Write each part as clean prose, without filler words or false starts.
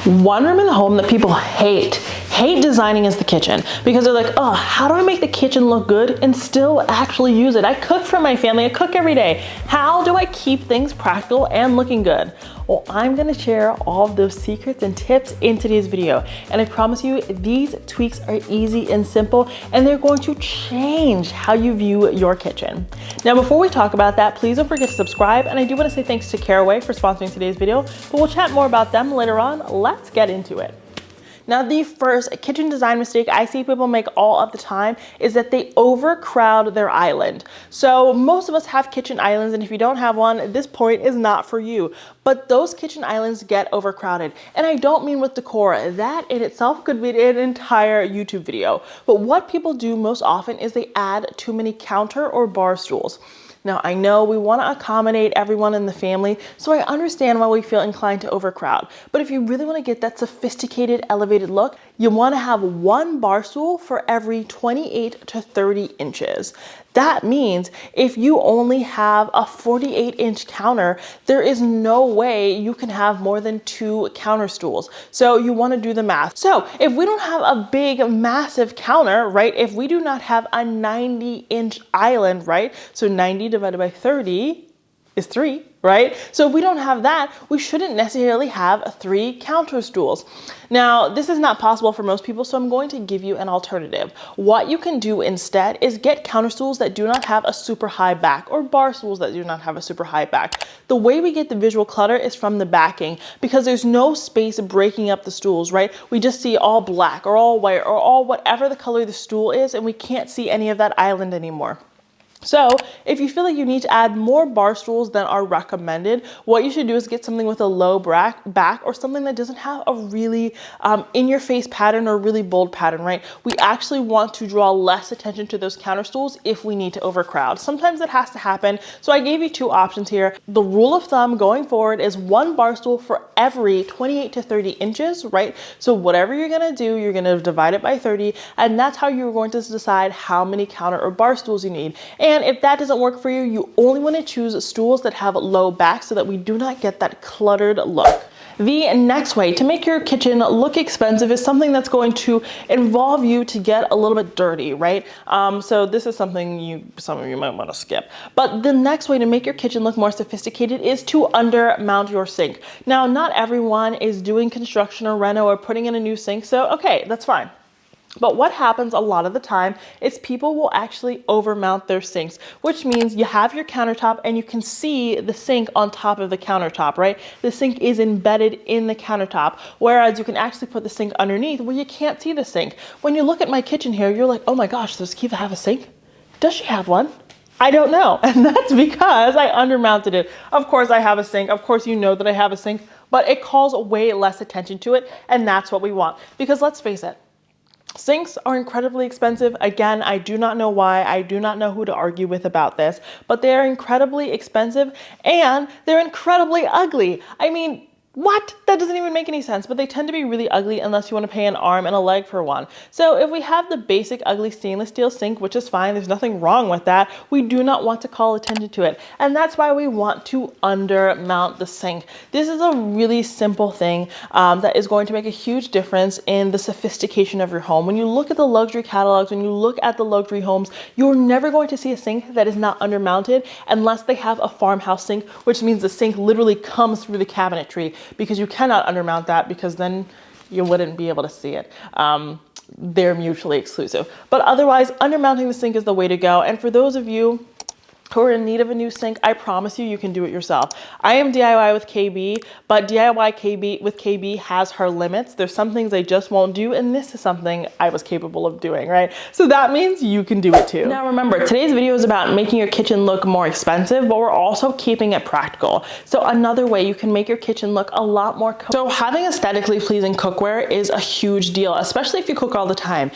One room in the home that people hate designing is the kitchen, because they're like, oh, how do I make the kitchen look good and still actually use it? I cook for my family, I cook every day. How do I keep things practical and looking good? Well, I'm gonna share all of those secrets and tips in today's video. And I promise you, these tweaks are easy and simple, and they're going to change how you view your kitchen. Now, before we talk about that, please don't forget to subscribe. And I do wanna say thanks to Caraway for sponsoring today's video, but we'll chat more about them later on. Let's get into it. Now, the first kitchen design mistake I see people make all of the time is that they overcrowd their island. So most of us have kitchen islands, and if you don't have one, this point is not for you. But those kitchen islands get overcrowded. And I don't mean with decor. That in itself could be an entire YouTube video. But what people do most often is they add too many counter or bar stools. Now, I know we want to accommodate everyone in the family, so I understand why we feel inclined to overcrowd. But if you really want to get that sophisticated, elevated look, you want to have one bar stool for every 28 to 30 inches. That means if you only have a 48-inch counter, there is no way you can have more than 2 counter stools. So you want to do the math. So if we don't have a big, massive counter, right? If we do not have a 90-inch island, right? So 90 divided by 30 is 3, right? So if we don't have that, we shouldn't necessarily have 3 counter stools. Now, this is not possible for most people, so I'm going to give you an alternative. What you can do instead is get counter stools that do not have a super high back, or bar stools that do not have a super high back. The way we get the visual clutter is from the backing, because there's no space breaking up the stools, right? We just see all black or all white or all whatever the color the stool is, and we can't see any of that island anymore. So if you feel like you need to add more bar stools than are recommended, what you should do is get something with a low back, or something that doesn't have a really in-your-face pattern or really bold pattern, right? We actually want to draw less attention to those counter stools if we need to overcrowd. Sometimes it has to happen. So I gave you 2 options here. The rule of thumb going forward is 1 bar stool for every 28 to 30 inches, right? So whatever you're gonna do, you're gonna divide it by 30, and that's how you're going to decide how many counter or bar stools you need. And if that doesn't work for you, you only want to choose stools that have low backs so that we do not get that cluttered look. The next way to make your kitchen look expensive is something that's going to involve you to get a little bit dirty, right? So this is something some of you might want to skip. But the next way to make your kitchen look more sophisticated is to undermount your sink. Now, not everyone is doing construction or reno or putting in a new sink, so okay, that's fine. But what happens a lot of the time is people will actually overmount their sinks, which means you have your countertop and you can see the sink on top of the countertop, right? The sink is embedded in the countertop, whereas you can actually put the sink underneath where you can't see the sink. When you look at my kitchen here, you're like, oh my gosh, does Kiva have a sink? Does she have one? I don't know. And that's because I undermounted it. Of course I have a sink. Of course you know that I have a sink, but it calls way less attention to it. And that's what we want. Because let's face it, sinks are incredibly expensive. Again, I do not know why. I do not know who to argue with about this, but they are incredibly expensive and they're incredibly ugly. I mean, what? That doesn't even make any sense, but they tend to be really ugly unless you want to pay an arm and a leg for one. So if we have the basic ugly stainless steel sink, which is fine, there's nothing wrong with that, we do not want to call attention to it. And that's why we want to undermount the sink. This is a really simple thing that is going to make a huge difference in the sophistication of your home. When you look at the luxury catalogs, when you look at the luxury homes, you're never going to see a sink that is not undermounted unless they have a farmhouse sink, which means the sink literally comes through the cabinetry, because you cannot undermount that, because then you wouldn't be able to see it. They're mutually exclusive. But otherwise, undermounting the sink is the way to go. And for those of you who are in need of a new sink, I promise you can do it yourself. I am DIY with KB, but DIY with KB has her limits. There's some things I just won't do, and this is something I was capable of doing, right? So that means you can do it too. Now remember, today's video is about making your kitchen look more expensive, but we're also keeping it practical. So another way you can make your kitchen look a lot more So having aesthetically pleasing cookware is a huge deal, especially if you cook all the time.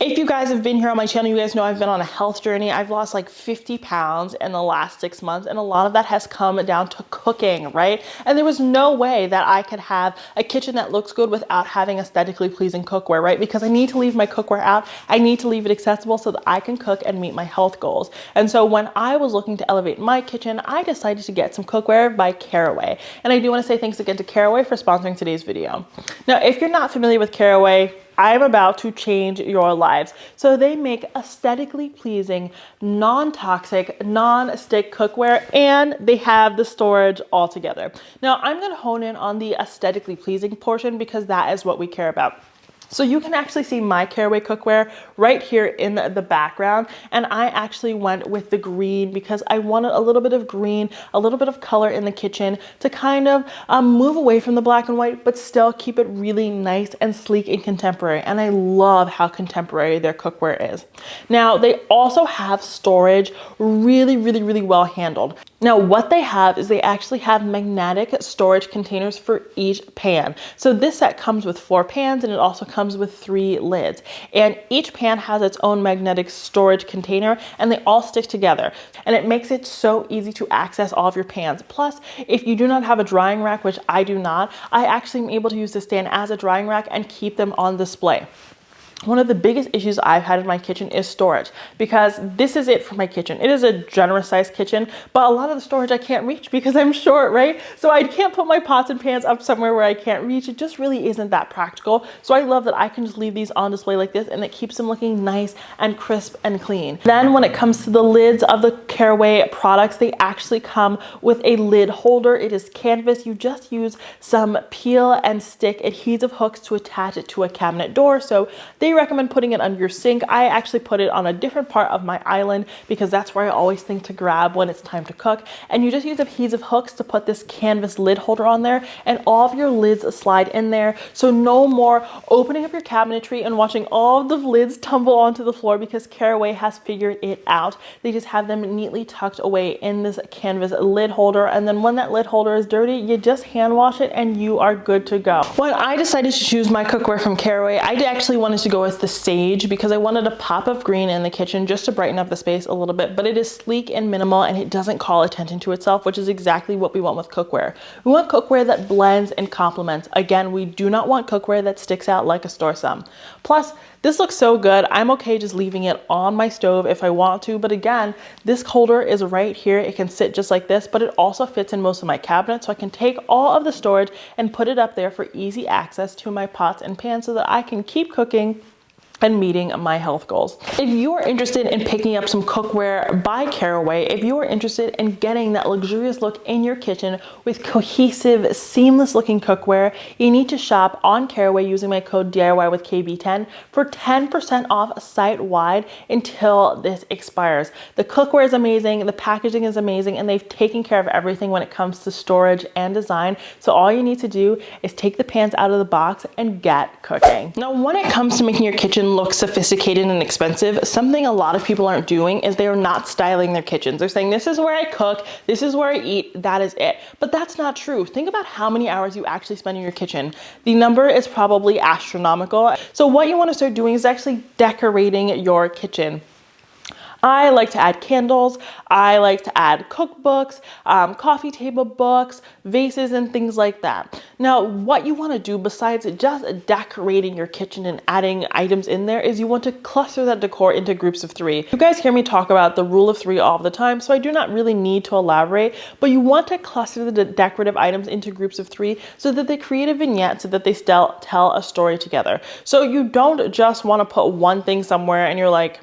If you guys have been here on my channel, you guys know I've been on a health journey. I've lost like 50 pounds in the last 6 months, and a lot of that has come down to cooking, right? And there was no way that I could have a kitchen that looks good without having aesthetically pleasing cookware, right? Because I need to leave my cookware out. I need to leave it accessible so that I can cook and meet my health goals. And so when I was looking to elevate my kitchen, I decided to get some cookware by Caraway. And I do want to say thanks again to Caraway for sponsoring today's video. Now, if you're not familiar with Caraway, I'm about to change your lives. So they make aesthetically pleasing, non-toxic, non-stick cookware, and they have the storage all together. Now I'm going to hone in on the aesthetically pleasing portion because that is what we care about. So you can actually see my Caraway cookware right here in the background. And I actually went with the green because I wanted a little bit of green, a little bit of color in the kitchen to kind of move away from the black and white, but still keep it really nice and sleek and contemporary. And I love how contemporary their cookware is. Now, they also have storage really, really, really well handled. Now, what they have is they actually have magnetic storage containers for each pan. So this set comes with 4 pans and it also comes with 3 lids. And each pan has its own magnetic storage container and they all stick together. And it makes it so easy to access all of your pans. Plus, if you do not have a drying rack, which I do not, I actually am able to use this stand as a drying rack and keep them on display. One of the biggest issues I've had in my kitchen is storage because this is it for my kitchen. It is a generous sized kitchen, but a lot of the storage I can't reach because I'm short, right? So I can't put my pots and pans up somewhere where I can't reach. It just really isn't that practical. So I love that I can just leave these on display like this and it keeps them looking nice and crisp and clean. Then when it comes to the lids of the Caraway products, they actually come with a lid holder. It is canvas. You just use some peel and stick adhesive hooks to attach it to a cabinet door. So they recommend putting it under your sink. I actually put it on a different part of my island because that's where I always think to grab when it's time to cook. And you just use adhesive hooks to put this canvas lid holder on there and all of your lids slide in there. So no more opening up your cabinetry and watching all of the lids tumble onto the floor because Caraway has figured it out. They just have them neatly tucked away in this canvas lid holder. And then when that lid holder is dirty, you just hand wash it and you are good to go. When I decided to choose my cookware from Caraway, I actually wanted to go with the sage because I wanted a pop of green in the kitchen just to brighten up the space a little bit, but it is sleek and minimal and it doesn't call attention to itself, which is exactly what we want with cookware. We want cookware that blends and complements. Again, we do not want cookware that sticks out like a store some. Plus, this looks so good. I'm okay just leaving it on my stove if I want to, but again, this holder is right here. It can sit just like this, but it also fits in most of my cabinets, so I can take all of the storage and put it up there for easy access to my pots and pans so that I can keep cooking and meeting my health goals. If you are interested in picking up some cookware by Caraway, if you are interested in getting that luxurious look in your kitchen with cohesive, seamless looking cookware, you need to shop on Caraway using my code DIY with KB10 for 10% off site-wide until this expires. The cookware is amazing, the packaging is amazing, and they've taken care of everything when it comes to storage and design. So all you need to do is take the pans out of the box and get cooking. Now, when it comes to making your kitchen look sophisticated and expensive, something a lot of people aren't doing is they are not styling their kitchens. They're saying, this is where I cook, this is where I eat, that is it. But that's not true. Think about how many hours you actually spend in your kitchen. The number is probably astronomical. So what you want to start doing is actually decorating your kitchen. I like to add candles, I like to add cookbooks, coffee table books, vases, and things like that. Now, what you want to do besides just decorating your kitchen and adding items in there is you want to cluster that decor into groups of 3. You guys hear me talk about the rule of 3 all the time, so I do not really need to elaborate, but you want to cluster the decorative items into groups of 3 so that they create a vignette so that they still tell a story together. So you don't just want to put one thing somewhere and you're like,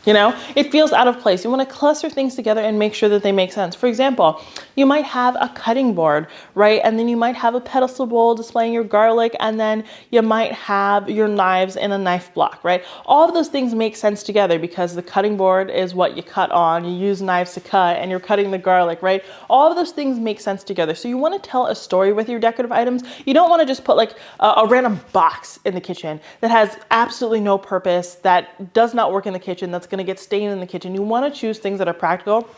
you know, it feels out of place. You want to cluster things together and make sure that they make sense. For example, you might have a cutting board, right? And then you might have a pedestal bowl displaying your garlic, and then you might have your knives in a knife block, right? All of those things make sense together because the cutting board is what you cut on, you use knives to cut, and you're cutting the garlic, right? All of those things make sense together. So you want to tell a story with your decorative items. You don't want to just put like a random box in the kitchen that has absolutely no purpose, that does not work in the kitchen, that's going to get stained in the kitchen. You want to choose things that are practical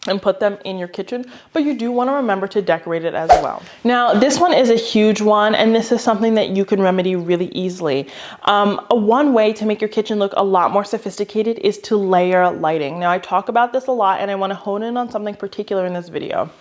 and put them in your kitchen, but you do want to remember to decorate it as well. Now, this one is a huge one, and this is something that you can remedy really easily. One way to make your kitchen look a lot more sophisticated is to layer lighting. Now, I talk about this a lot, and I want to hone in on something particular in this video.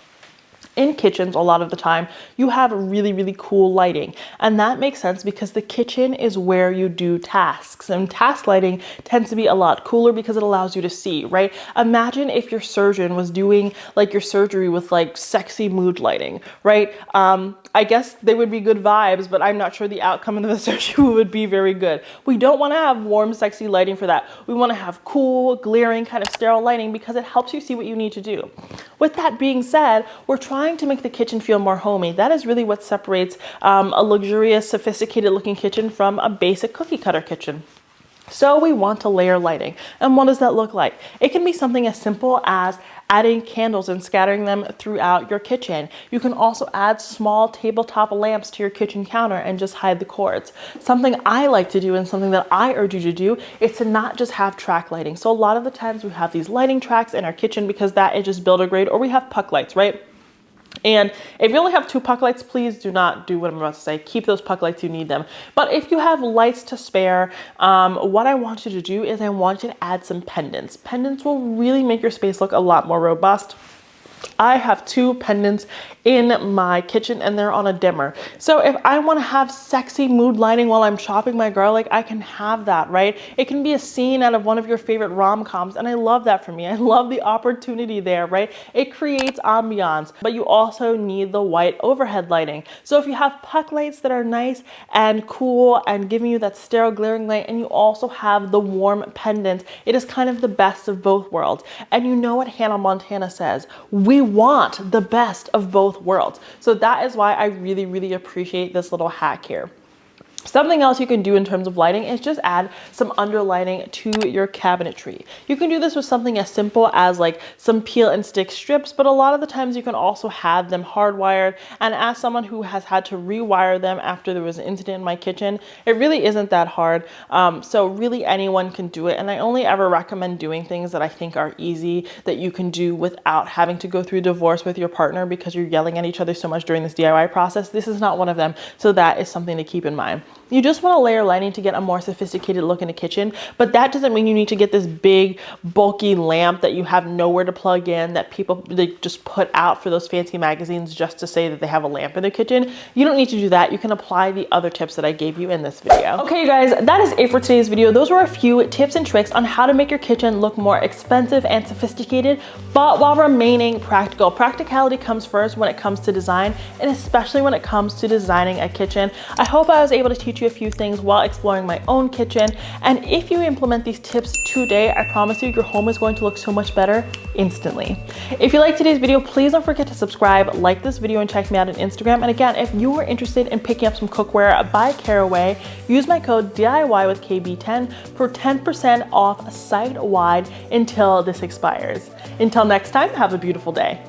In kitchens, a lot of the time, you have really, really cool lighting. And that makes sense because the kitchen is where you do tasks. And task lighting tends to be a lot cooler because it allows you to see, right? Imagine if your surgeon was doing like your surgery with like sexy mood lighting, right? I guess they would be good vibes, but I'm not sure the outcome of the surgery would be very good. We don't want to have warm, sexy lighting for that. We want to have cool, glaring, kind of sterile lighting because it helps you see what you need to do. With that being said, we're trying to make the kitchen feel more homey. That is really what separates a luxurious, sophisticated looking kitchen from a basic cookie cutter kitchen. So we want to layer lighting. And what does that look like? It can be something as simple as adding candles and scattering them throughout your kitchen. You can also add small tabletop lamps to your kitchen counter and just hide the cords. Something I like to do and something that I urge you to do is to not just have track lighting. So a lot of the times we have these lighting tracks in our kitchen because that is just builder grade, or we have puck lights, right? And if you only have 2 puck lights, please do not do what I'm about to say. Keep those puck lights, you need them. But if you have lights to spare, what I want you to do is I want you to add some pendants. Pendants will really make your space look a lot more robust. I have 2 pendants in my kitchen and they're on a dimmer. So if I want to have sexy mood lighting while I'm chopping my garlic, I can have that, right? It can be a scene out of one of your favorite rom-coms, and I love that for me. I love the opportunity there, right? It creates ambiance, but you also need the white overhead lighting. So if you have puck lights that are nice and cool and giving you that sterile glaring light, and you also have the warm pendant, it is kind of the best of both worlds. And you know what Hannah Montana says? We want the best of both worlds. So that is why I really, really appreciate this little hack here. Something else you can do in terms of lighting is just add some underlighting to your cabinetry. You can do this with something as simple as like some peel and stick strips, but a lot of the times you can also have them hardwired. And as someone who has had to rewire them after there was an incident in my kitchen, it really isn't that hard. So really anyone can do it. And I only ever recommend doing things that I think are easy, that you can do without having to go through divorce with your partner because you're yelling at each other so much during this DIY process. This is not one of them. So that is something to keep in mind. You just want to layer lighting to get a more sophisticated look in the kitchen, but that doesn't mean you need to get this big, bulky lamp that you have nowhere to plug in, that people they just put out for those fancy magazines just to say that they have a lamp in their kitchen. You don't need to do that. You can apply the other tips that I gave you in this video. Okay, you guys, that is it for today's video. Those were a few tips and tricks on how to make your kitchen look more expensive and sophisticated, but while remaining practical. Practicality comes first when it comes to design, and especially when it comes to designing a kitchen. I hope I was able to teach you a few things while exploring my own kitchen. And if you implement these tips today, I promise you your home is going to look so much better instantly. If you liked today's video, please don't forget to subscribe, like this video, and check me out on Instagram. And again, if you are interested in picking up some cookware by Caraway, use my code DIY with KB10 for 10% off site-wide until this expires. Until next time, have a beautiful day.